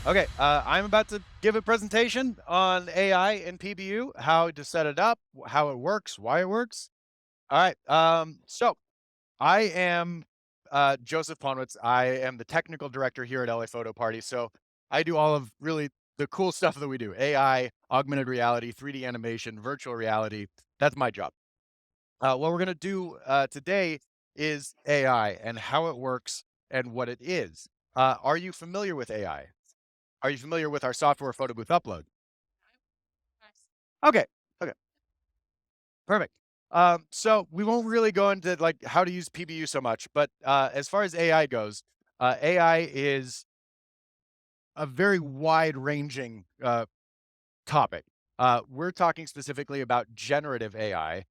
Okay, I'm about to give a presentation on AI and PBU, how to set it up, how it works, why it works. All right. So I am Joseph Panwitz. I am the technical director here at LA Photo Party. So I do all of really the cool stuff that we do: AI, augmented reality, 3D animation, virtual reality. That's my job. What we're gonna do today is AI and how it works and what it is. Are you familiar with AI? Are you familiar with our software Photo Booth Upload? Okay. Okay. Perfect. So we won't really go into like how to use PBU so much, but as far as AI goes, AI is a very wide-ranging topic. We're talking specifically about generative AI,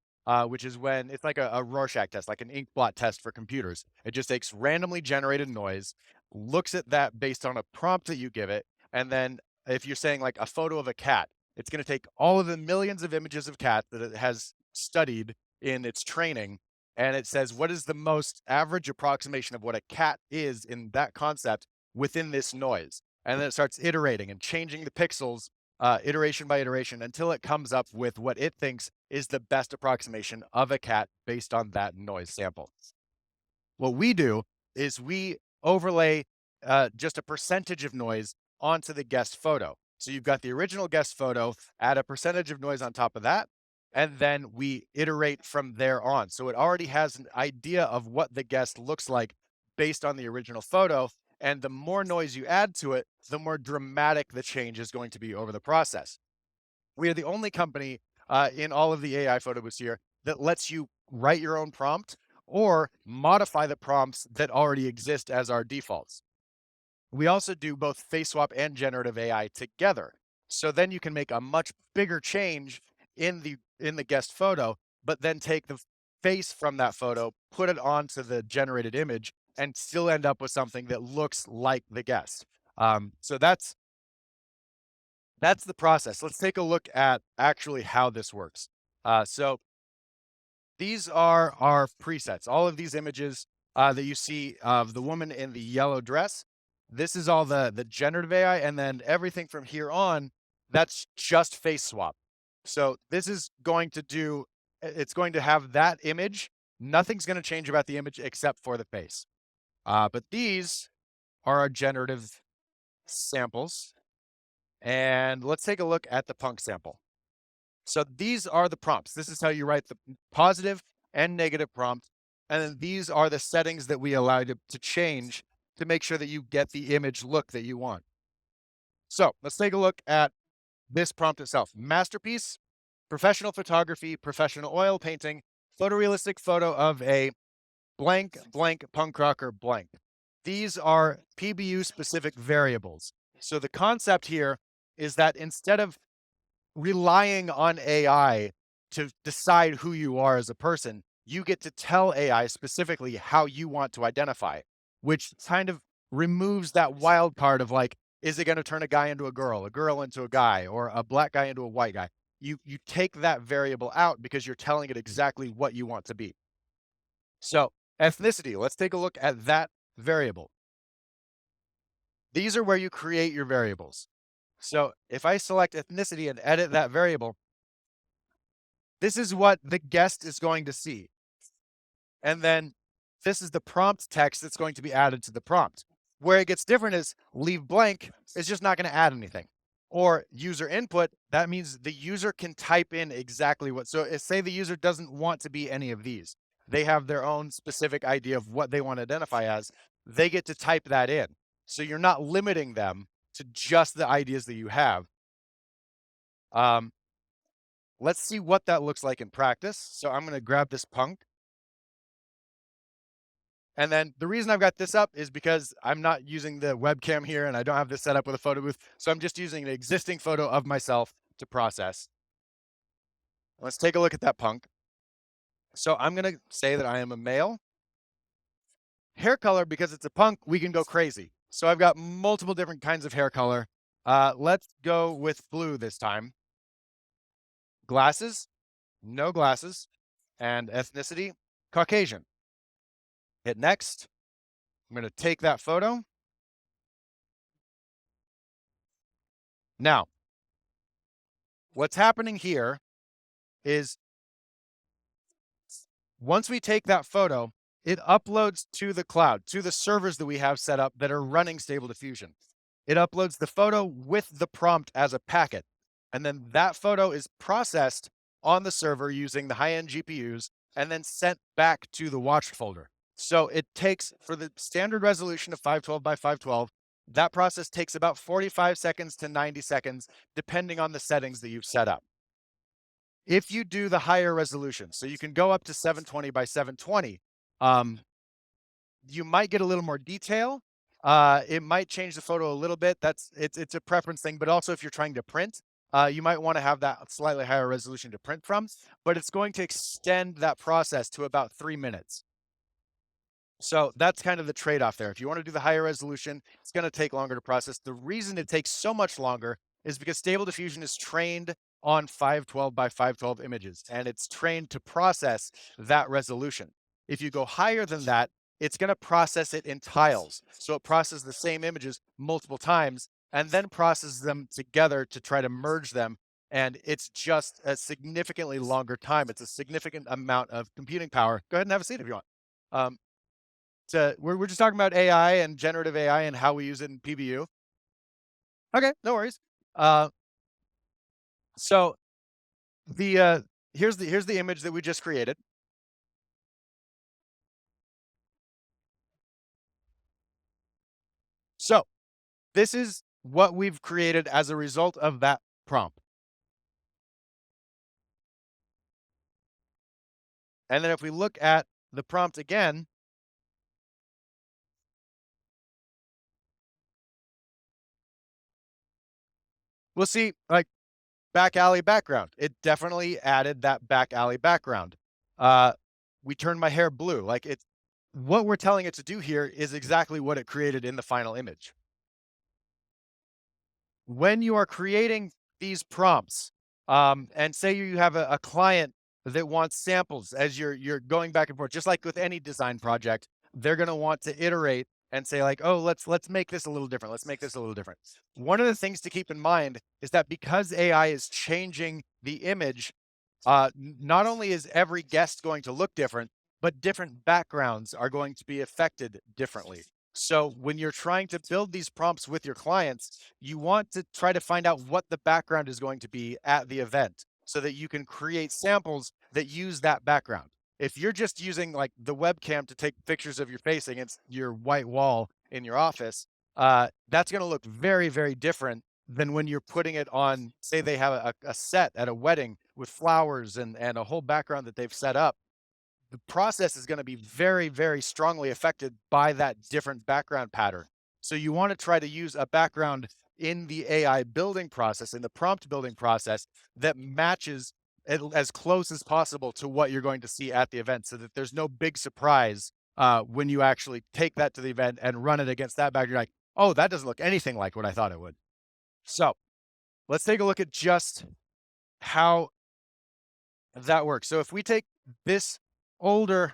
which is when it's like a Rorschach test, like an ink blot test for computers. It just takes randomly generated noise, looks at that based on a prompt that you give it, and then if you're saying like a photo of a cat, it's going to take all of the millions of images of cats that it has studied in its training, and it says what is the most average approximation of what a cat is in that concept within this noise. And then it starts iterating and changing the pixels iteration by iteration until it comes up with what it thinks is the best approximation of a cat based on that noise sample. What we do is we overlay just a percentage of noise onto the guest photo. So you've got the original guest photo, add a percentage of noise on top of that, and then we iterate from there on. So it already has an idea of what the guest looks like based on the original photo. And the more noise you add to it, the more dramatic the change is going to be over the process. We are the only company in all of the AI photo booths here that lets you write your own prompt or modify the prompts that already exist as our defaults. We also do both face swap and generative AI together. So then you can make a much bigger change in the guest photo, but then take the face from that photo, put it onto the generated image, and still end up with something that looks like the guest. So that's the process. Let's take a look at actually how this works. So these are our presets. All of these images that you see of the woman in the yellow dress, this is all the generative AI, and then everything from here on, that's just face swap. So this is going to do, it's going to have that image. Nothing's going to change about the image except for the face. But these are our generative samples. And let's take a look at the punk sample. So these are the prompts. This is how you write the positive and negative prompt. And then these are the settings that we allow you to change to make sure that you get the image look that you want. So let's take a look at this prompt itself. Masterpiece, professional photography, professional oil painting, photorealistic photo of a blank, blank, punk rocker, blank. These are PBU specific variables. So the concept here is that instead of relying on AI to decide who you are as a person, you get to tell AI specifically how you want to identify, which kind of removes that wild card of like, is it going to turn a guy into a girl into a guy, or a black guy into a white guy? You take that variable out because you're telling it exactly what you want to be. So ethnicity, let's take a look at that variable. These are where you create your variables. So if I select ethnicity and edit that variable, this is what the guest is going to see. And then this is the prompt text that's going to be added to the prompt. Where it gets different is leave blank is just not going to add anything. Or user input, that means the user can type in exactly what. So say the user doesn't want to be any of these. They have their own specific idea of what they want to identify as. They get to type that in. So you're not limiting them to just the ideas that you have. Um, let's see what that looks like in practice. So I'm going to grab this punk. And then the reason I've got this up is because I'm not using the webcam here and I don't have this set up with a photo booth. So I'm just using an existing photo of myself to process. Let's take a look at that punk. So I'm going to say that I am a male. Hair color, because it's a punk, we can go crazy. So I've got multiple different kinds of hair color. Let's go with blue this time. Glasses, no glasses. And ethnicity, Caucasian. Hit next. I'm going to take that photo. Now, what's happening here is once we take that photo, it uploads to the cloud, to the servers that we have set up that are running Stable Diffusion. It uploads the photo with the prompt as a packet. And then that photo is processed on the server using the high-end GPUs and then sent back to the watched folder. So it takes, for the standard resolution of 512 by 512, that process takes about 45 seconds to 90 seconds, depending on the settings that you've set up. If you do the higher resolution, so you can go up to 720 by 720, um, you might get a little more detail. It might change the photo a little bit. It's a preference thing, but also if you're trying to print, you might want to have that slightly higher resolution to print from, but it's going to extend that process to about 3 minutes. So that's kind of the trade-off there. If you want to do the higher resolution, it's going to take longer to process. The reason it takes so much longer is because Stable Diffusion is trained on 512 by 512 images, and it's trained to process that resolution. If you go higher than that, it's going to process it in tiles. So it processes the same images multiple times and then processes them together to try to merge them. And it's just a significantly longer time. It's a significant amount of computing power. Go ahead and have a seat if you want. Um, we're just talking about AI and generative AI and how we use it in PBU. Okay, no worries. Uh, so the here's the image that we just created. So this is what we've created as a result of that prompt. And then if we look at the prompt again, we'll see like back alley background. It definitely added that back alley background. Uh, we turned my hair blue. Like it's what we're telling it to do here is exactly what it created in the final image. When you are creating these prompts, and say you have a client that wants samples as you're going back and forth, just like with any design project, they're going to want to iterate and say like, oh, let's make this a little different. Let's make this a little different. One of the things to keep in mind is that because AI is changing the image, not only is every guest going to look different, but different backgrounds are going to be affected differently. So when you're trying to build these prompts with your clients, you want to try to find out what the background is going to be at the event so that you can create samples that use that background. If you're just using like the webcam to take pictures of your face against your white wall in your office, that's going to look very, very different than when you're putting it on, say they have a set at a wedding with flowers and a whole background that they've set up. The process is going to be very, very strongly affected by that different background pattern. So you want to try to use a background in the AI building process, in the prompt building process, that matches as close as possible to what you're going to see at the event so that there's no big surprise when you actually take that to the event and run it against that background. You're like, oh, that doesn't look anything like what I thought it would. So let's take a look at just how that works. So if we take this older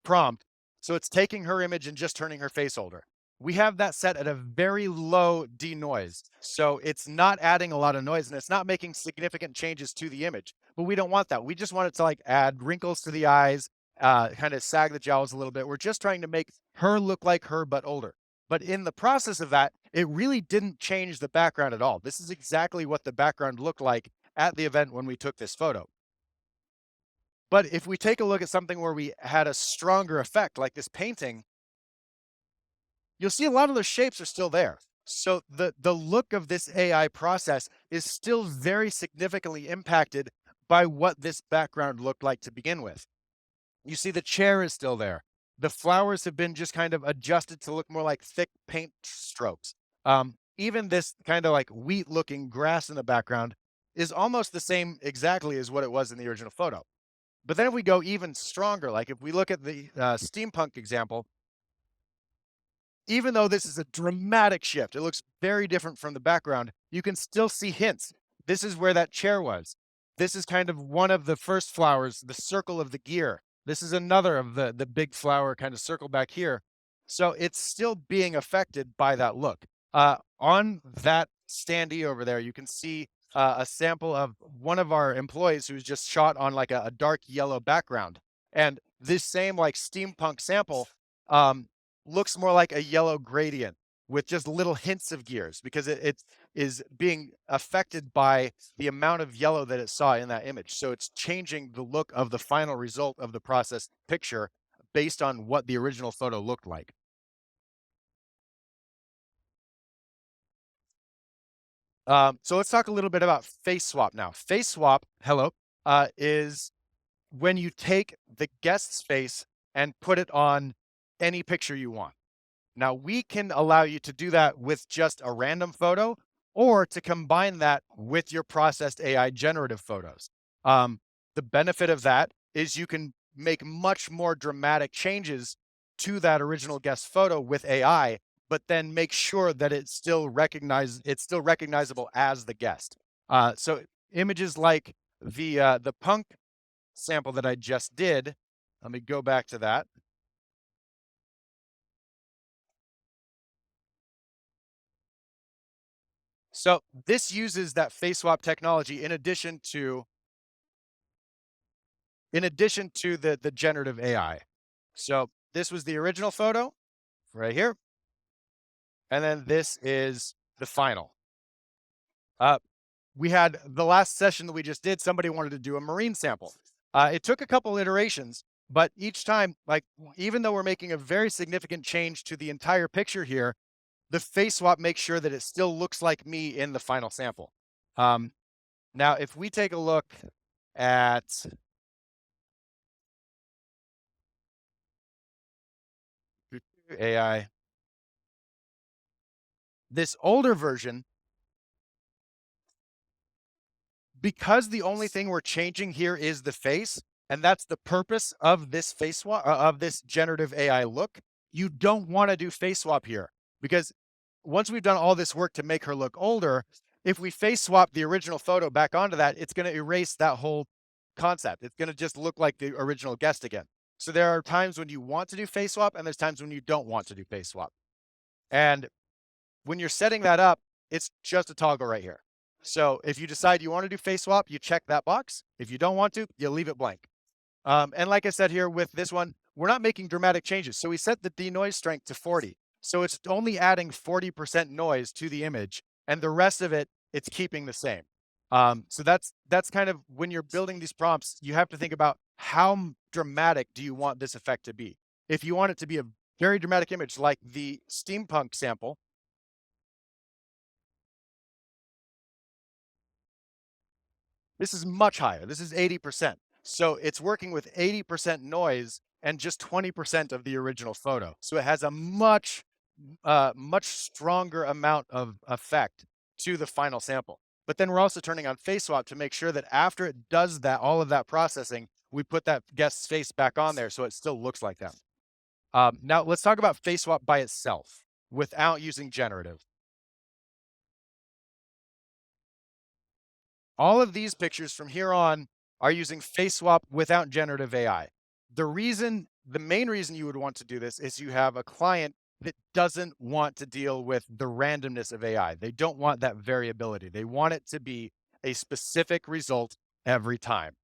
prompt, so it's taking her image and just turning her face older. We have that set at a very low denoise. So it's not adding a lot of noise and it's not making significant changes to the image. But we don't want that. We just want it to like add wrinkles to the eyes, kind of sag the jowls a little bit. We're just trying to make her look like her, but older. But in the process of that, it really didn't change the background at all. This is exactly what the background looked like at the event when we took this photo. But if we take a look at something where we had a stronger effect, like this painting, you'll see a lot of those shapes are still there. So the look of this AI process is still very significantly impacted by what this background looked like to begin with. You see the chair is still there. The flowers have been just kind of adjusted to look more like thick paint strokes. Even this kind of like wheat looking grass in the background is almost the same exactly as what it was in the original photo. But then if we go even stronger, like if we look at the steampunk example, even though this is a dramatic shift, it looks very different from the background, you can still see hints. This is where that chair was. This is kind of one of the first flowers, the circle of the gear. This is another of the big flower kind of circle back here. So it's still being affected by that look. On that standee over there, you can see a sample of one of our employees who's just shot on like a dark yellow background. And this same like steampunk sample um, looks more like a yellow gradient with just little hints of gears because it is being affected by the amount of yellow that it saw in that image. So it's changing the look of the final result of the processed picture based on what the original photo looked like. So let's talk a little bit about face swap now. Face swap, hello, is when you take the guest's face and put it on any picture you want. Now, we can allow you to do that with just a random photo or to combine that with your processed AI generative photos. Um, the benefit of that is you can make much more dramatic changes to that original guest photo with AI, but then make sure that it's still recognizable as the guest. So images like the punk sample that I just did, let me go back to that. So this uses that face swap technology in addition to the generative AI. So this was the original photo right here, and then this is the final. Uh, we had the last session that we just did. Somebody wanted to do a marine sample. It took a couple iterations, but each time, like even though we're making a very significant change to the entire picture here, the face swap makes sure that it still looks like me in the final sample. Um, Now, if we take a look at AI, this older version, because the only thing we're changing here is the face, and that's the purpose of this face swap of this generative AI look, you don't want to do face swap here because once we've done all this work to make her look older, if we face swap the original photo back onto that, it's going to erase that whole concept. It's going to just look like the original guest again. So there are times when you want to do face swap and there's times when you don't want to do face swap. And when you're setting that up, it's just a toggle right here. So if you decide you want to do face swap, you check that box. If you don't want to, you leave it blank. And like I said here with this one, we're not making dramatic changes. So we set the denoise strength to 40. So it's only adding 40% noise to the image, and the rest of it, it's keeping the same. So that's kind of when you're building these prompts, you have to think about how dramatic do you want this effect to be. If you want it to be a very dramatic image like the steampunk sample, this is much higher. This is 80%. So it's working with 80% noise and just 20% of the original photo. So it has a much stronger amount of effect to the final sample. But then we're also turning on face swap to make sure that after it does that, all of that processing, we put that guest's face back on there so it still looks like that. Now let's talk about face swap by itself without using generative. All of these pictures from here on are using face swap without generative AI. The main reason you would want to do this is you have a client that doesn't want to deal with the randomness of AI. They don't want that variability. They want it to be a specific result every time.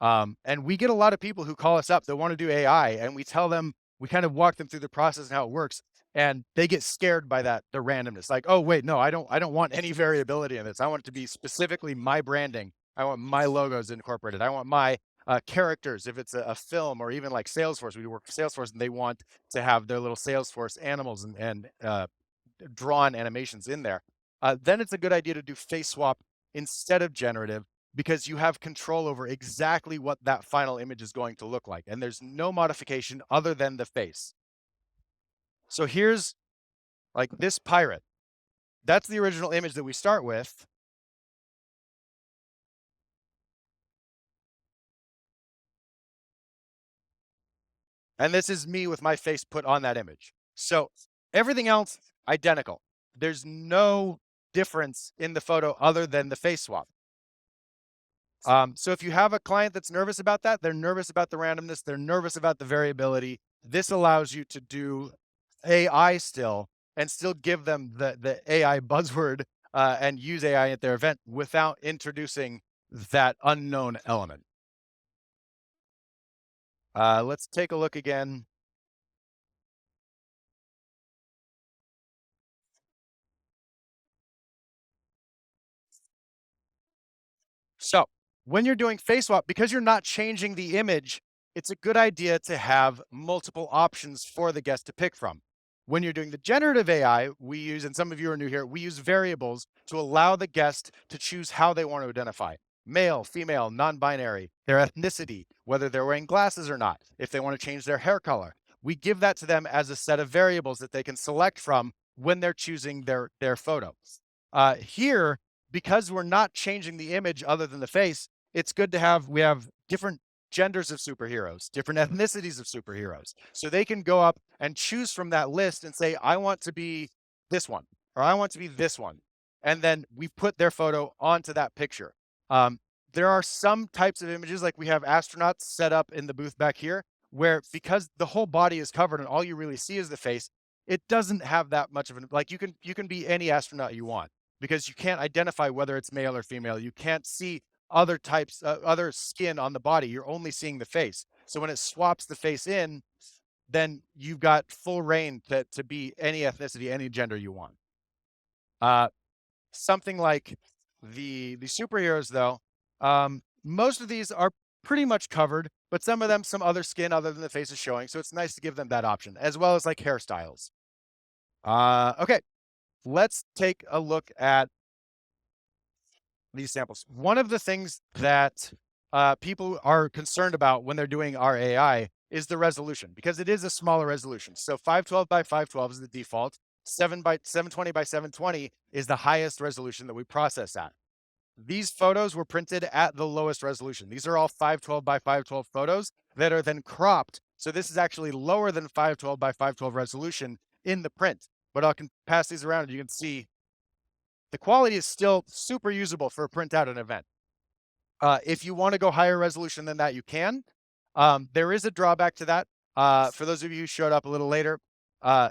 And we get a lot of people who call us up that want to do AI, and we tell them, we kind of walk them through the process and how it works, and they get scared by the randomness. Like, oh wait, no, I don't want any variability in this. I want it to be specifically my branding. I want my logos incorporated. I want my characters. If it's a film or even like Salesforce, we work for Salesforce, and they want to have their little Salesforce animals and drawn animations in there. Then it's a good idea to do face swap instead of generative because you have control over exactly what that final image is going to look like. And there's no modification other than the face. So here's like this pirate. That's the original image that we start with. And this is me with my face put on that image. So everything else identical. There's no difference in the photo other than the face swap. So if you have a client that's nervous about that, they're nervous about the randomness, they're nervous about the variability, this allows you to do AI still and still give them the AI buzzword and use AI at their event without introducing that unknown element. Let's take a look again. So when you're doing face swap, because you're not changing the image, it's a good idea to have multiple options for the guest to pick from. When you're doing the generative AI, we use, and some of you are new here, we use variables to allow the guest to choose how they want to identify male, female, non binary, their ethnicity, whether they're wearing glasses or not, if they want to change their hair color. We give that to them as a set of variables that they can select from when they're choosing their photo. Here, because we're not changing the image other than the face, it's good to have we have different genders of superheroes, different ethnicities of superheroes. So they can go up and choose from that list and say, I want to be this one, or I want to be this one. And then we put their photo onto that picture. Um, there are some types of images, like we have astronauts set up in the booth back here, where because the whole body is covered and all you really see is the face, it doesn't have that much of an like you can be any astronaut you want because you can't identify whether it's male or female. You can't see other types, other skin on the body. You're only seeing the face. So when it swaps the face in, then you've got full reign to be any ethnicity, any gender you want. Uh, Something like the superheroes, though, most of these are pretty much covered, but some of them, some other skin other than the face is showing. So it's nice to give them that option, as well as like hairstyles. Okay, let's take a look at these samples. One of the things that people are concerned about when they're doing our AI is the resolution because it is a smaller resolution. So 512 by 512 is the default. 720 by 720 is the highest resolution that we process at. These photos were printed at the lowest resolution. These are all 512 by 512 photos that are then cropped. So this is actually lower than 512 by 512 resolution in the print. But I can pass these around and you can see the quality is still super usable for a printout and event. If you want to go higher resolution than that, you can. There is a drawback to that. For those of you who showed up a little later,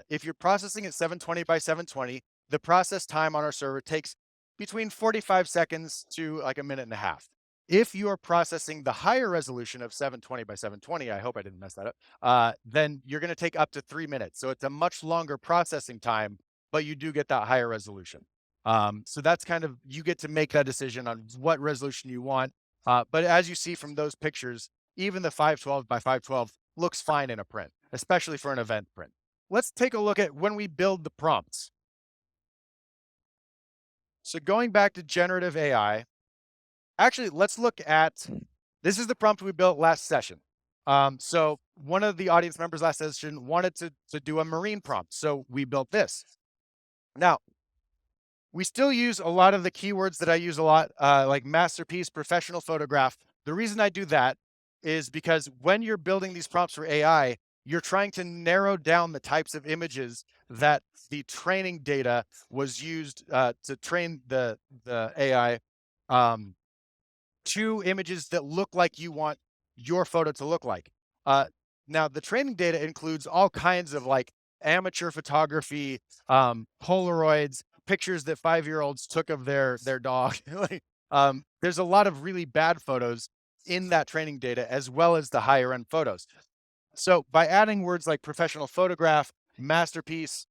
if you're processing at 720 by 720, the process time on our server takes between 45 seconds to like a minute and a half. If you are processing the higher resolution of 720 by 720, I hope I didn't mess that up, then you're going to take up to 3 minutes. So it's a much longer processing time, but you do get that higher resolution. So that's kind of, you get to make that decision on what resolution you want. But as you see from those pictures, even the 512 by 512 looks fine in a print, especially for an event print. Let's take a look at when we build the prompts. So going back to generative AI, actually, let's look at, this is the prompt we built last session. So one of the audience members last session wanted to do a marine prompt. So we built this. Now, we still use a lot of the keywords that I use a lot, like masterpiece, professional photograph. The reason I do that is because when you're building these prompts for AI, you're trying to narrow down the types of images that the training data was used to train the AI um, to images that look like you want your photo to look like. Uh, Now, the training data includes all kinds of like amateur photography, Polaroids, pictures that 5-year-olds took of their dog. Like, there's a lot of really bad photos in that training data, as well as the higher end photos. So by adding words like professional photograph, masterpiece,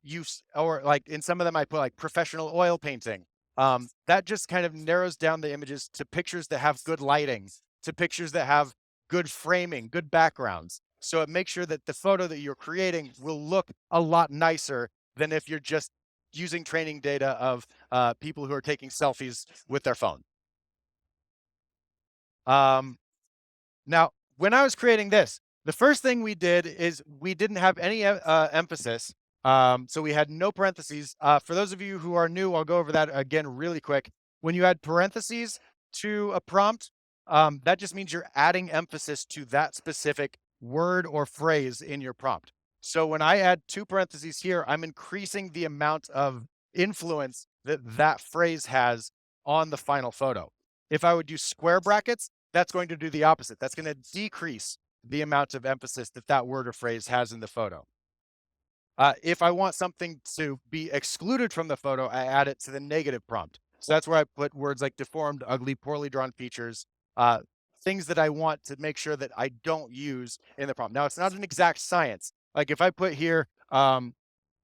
use, or like in some of them I put like professional oil painting. That just kind of narrows down the images to pictures that have good lighting, to pictures that have good framing, good backgrounds. So it makes sure that the photo that you're creating will look a lot nicer than if you're just using training data of people who are taking selfies with their phone. Um, Now, when I was creating this, the first thing we did is we didn't have any emphasis. So we had no parentheses. For those of you who are new, I'll go over that again really quick. When you add parentheses to a prompt, that just means you're adding emphasis to that specific word or phrase in your prompt. So when I add two parentheses here, I'm increasing the amount of influence that that phrase has on the final photo. If I would use square brackets, that's going to do the opposite. That's going to decrease the amount of emphasis that that word or phrase has in the photo. If I want something to be excluded from the photo, I add it to the negative prompt. So that's where I put words like deformed, ugly, poorly drawn features, uh, things that I want to make sure that I don't use in the prompt. Now, it's not an exact science. Like if I put here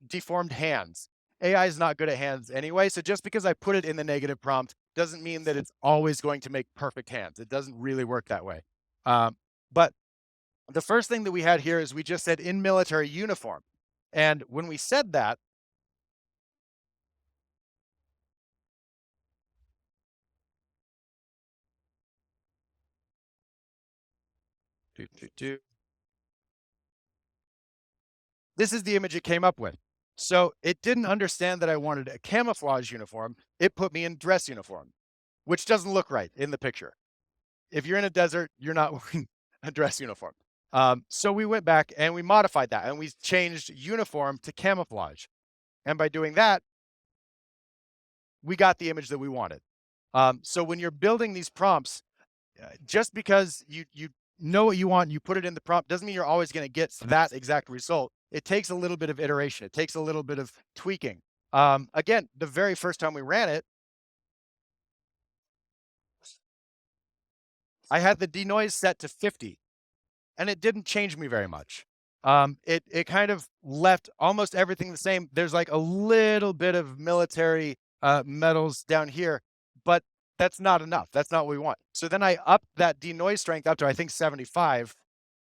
deformed hands, AI is not good at hands anyway. So just because I put it in the negative prompt doesn't mean that it's always going to make perfect hands. It doesn't really work that way. But the first thing that we had here is we just said in military uniform. And when we said that, doo, doo, doo, this is the image it came up with. So it didn't understand that I wanted a camouflage uniform. It put me in dress uniform, which doesn't look right in the picture. If you're in a desert, you're not wearing a dress uniform. So we went back and we modified that and we changed uniform to camouflage. And by doing that, we got the image that we wanted. So when you're building these prompts, just because you know what you want, and you put it in the prompt, doesn't mean you're always going to get that exact result. It takes a little bit of iteration. It takes a little bit of tweaking. Again, the very first time we ran it, I had the denoise set to 50, and it didn't change me very much. It kind of left almost everything the same. There's like a little bit of military medals down here, but that's not enough. That's not what we want. So then I upped that denoise strength up to I think 75,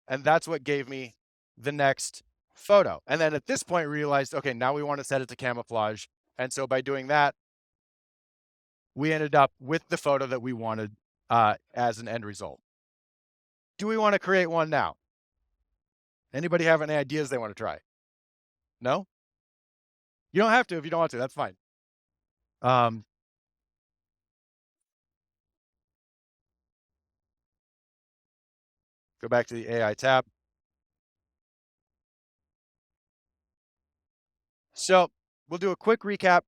and that's what gave me the next photo. And then at this point realized, okay, now we want to set it to camouflage. And so by doing that, we ended up with the photo that we wanted as an end result. Do we want to create one now? Anybody have any ideas they want to try? No? You don't have to if you don't want to. That's fine. Um, go back to the AI tab. So we'll do a quick recap.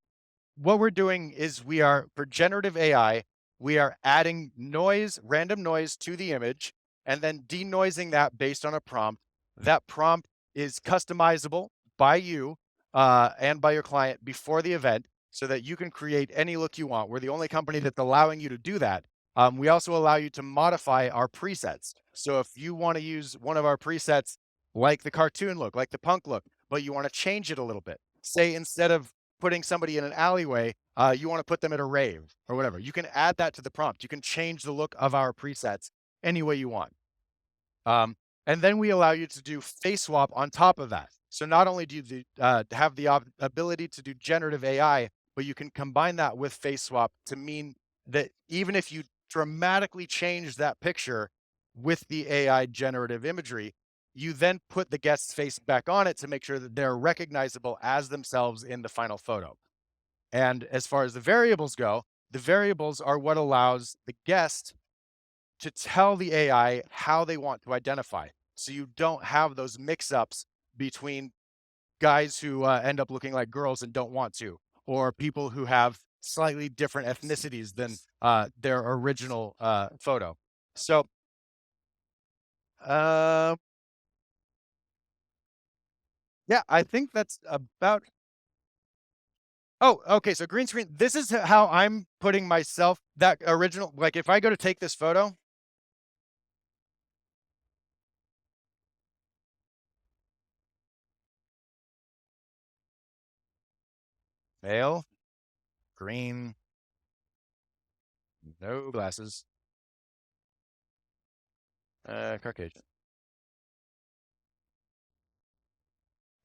What we're doing is we are, for generative AI, we are adding noise, random noise to the image, and then denoising that based on a prompt. That prompt is customizable by you and by your client before the event so that you can create any look you want. We're the only company that's allowing you to do that. We also allow you to modify our presets. So if you want to use one of our presets, like the cartoon look, like the punk look, but you want to change it a little bit, say instead of putting somebody in an alleyway, you want to put them at a rave or whatever. You can add that to the prompt. You can change the look of our presets any way you want. Um, and then we allow you to do face swap on top of that. So not only do you have the ability to do generative AI, but you can combine that with face swap to mean that even if you dramatically change that picture with the AI generative imagery, you then put the guest's face back on it to make sure that they're recognizable as themselves in the final photo. And as far as the variables go, the variables are what allows the guest to tell the AI how they want to identify. So you don't have those mix ups between guys who end up looking like girls and don't want to, or people who have slightly different ethnicities than their original photo. So, uh, yeah, I think that's about. Oh, okay. So green screen. This is how I'm putting myself. That original, like if I go to take this photo, male, green, no glasses, Caucasian.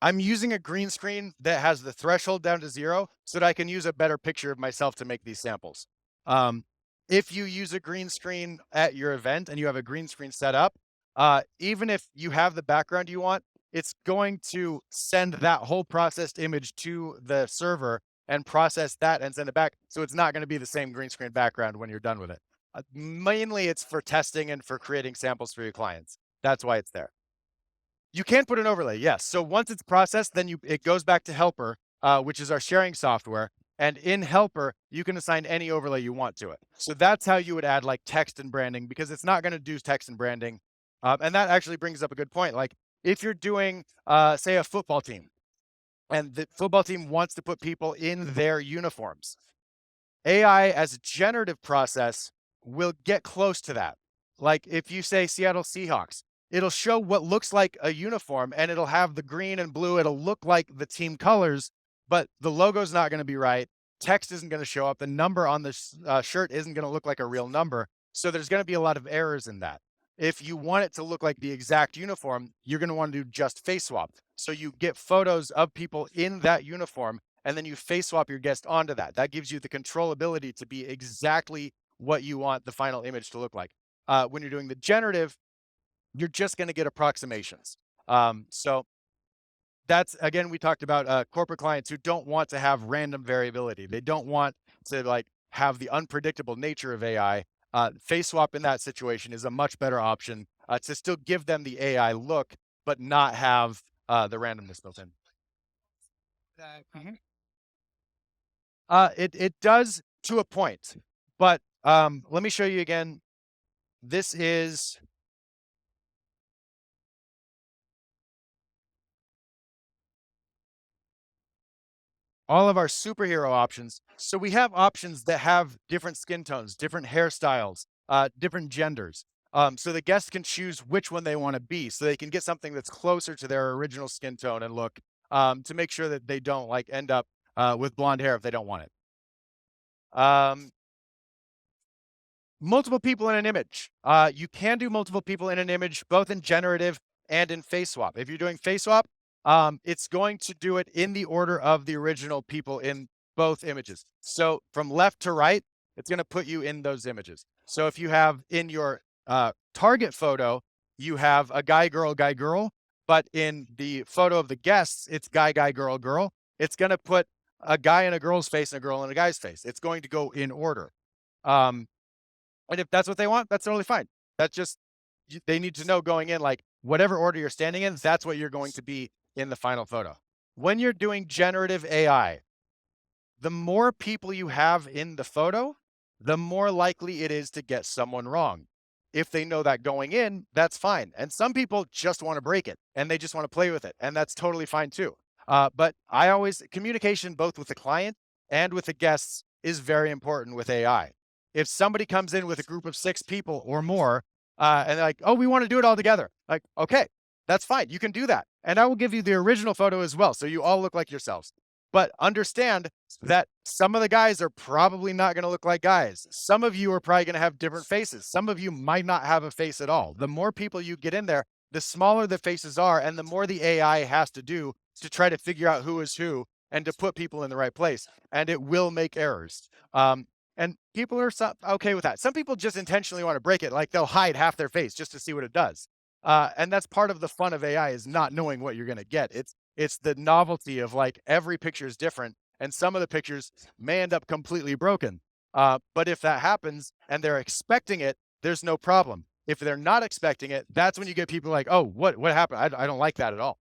I'm using a green screen that has the threshold down to 0 so that I can use a better picture of myself to make these samples. Um, if you use a green screen at your event and you have a green screen set up, even if you have the background you want, it's going to send that whole processed image to the server and process that and send it back. So it's not going to be the same green screen background when you're done with it. Mainly it's for testing and for creating samples for your clients. That's why it's there. You can put an overlay, yes. So once it's processed, then it goes back to Helper, which is our sharing software. And in Helper, you can assign any overlay you want to it. So that's how you would add like text and branding because it's not going to do text and branding. And that actually brings up a good point. Like if you're doing, say, a football team, and the football team wants to put people in their uniforms. AI as a generative process will get close to that. Like if you say Seattle Seahawks, it'll show what looks like a uniform and it'll have the green and blue. It'll look like the team colors, but the logo's not going to be right. Text isn't going to show up. The number on the shirt isn't going to look like a real number. So there's going to be a lot of errors in that. If you want it to look like the exact uniform, you're going to want to do just face swap. So you get photos of people in that uniform and then you face swap your guest onto that. That gives you the controllability to be exactly what you want the final image to look like. When you're doing the generative, you're just going to get approximations. So that's, again, we talked about corporate clients who don't want to have random variability. They don't want to like have the unpredictable nature of AI. Face swap in that situation is a much better option to still give them the AI look, but not have the randomness built in. It does to a point, but let me show you again. This is all of our superhero options. So we have options that have different skin tones, different hairstyles, different genders. So the guests can choose which one they want to be, so they can get something that's closer to their original skin tone and look, to make sure that they don't like end up with blonde hair if they don't want it. Multiple people in an image. You can do multiple people in an image, both in generative and in face swap. If you're doing face swap, it's going to do it in the order of the original people in both images. So from left to right, it's going to put you in those images. So if you have in your target photo, you have a guy, girl, but in the photo of the guests, it's guy, girl, girl. It's going to put a guy in a girl's face and a girl in a guy's face. It's going to go in order. Um, and if that's what they want, that's totally fine. That's just, they need to know going in, like whatever order you're standing in, that's what you're going to be in the final photo. When you're doing generative AI, the more people you have in the photo, the more likely it is to get someone wrong. If they know that going in, that's fine. And some people just want to break it and they just want to play with it. And that's totally fine too. But I always, communication both with the client and with the guests is very important with AI. If somebody comes in with a group of 6 people or more, and they're like, oh, we want to do it all together. Like, okay, that's fine. You can do that. And I will give you the original photo as well. So you all look like yourselves. But understand that some of the guys are probably not going to look like guys. Some of you are probably going to have different faces. Some of you might not have a face at all. The more people you get in there, the smaller the faces are, and the more the AI has to do to try to figure out who is who and to put people in the right place. And it will make errors. And people are okay with that. Some people just intentionally want to break it, like they'll hide half their face just to see what it does. And that's part of the fun of AI is not knowing what you're going to get. It's the novelty of like every picture is different, and some of the pictures may end up completely broken. But if that happens and they're expecting it, there's no problem. If they're not expecting it, that's when you get people like, oh, what happened? I don't like that at all.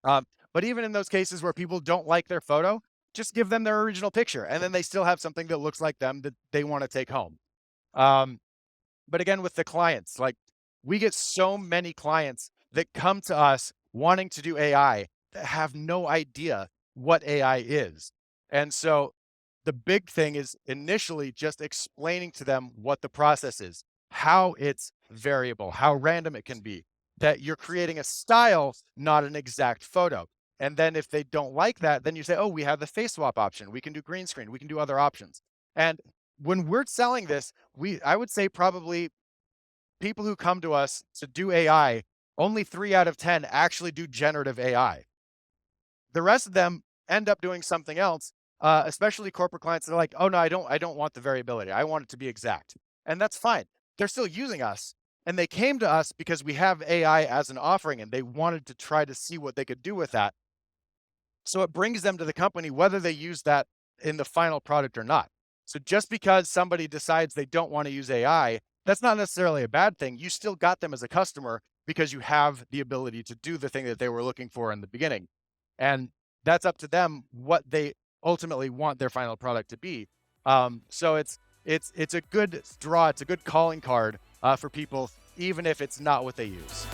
But even in those cases where people don't like their photo, just give them their original picture, and then they still have something that looks like them that they want to take home. But again, with the clients, like we get so many clients that come to us wanting to do AI that have no idea what AI is. And so the big thing is initially just explaining to them what the process is, how it's variable, how random it can be, that you're creating a style, not an exact photo. And then if they don't like that, then you say, oh, we have the face swap option. We can do green screen. We can do other options. And when we're selling this, I would say probably people who come to us to do AI, only 3 out of 10 actually do generative AI. The rest of them end up doing something else, especially corporate clients that are like, oh no, I don't want the variability. I want it to be exact. And that's fine. They're still using us. And they came to us because we have AI as an offering and they wanted to try to see what they could do with that. So it brings them to the company, whether they use that in the final product or not. So just because somebody decides they don't want to use AI, that's not necessarily a bad thing. You still got them as a customer because you have the ability to do the thing that they were looking for in the beginning. And that's up to them what they ultimately want their final product to be. So it's a good draw. It's a good calling card for people, even if it's not what they use.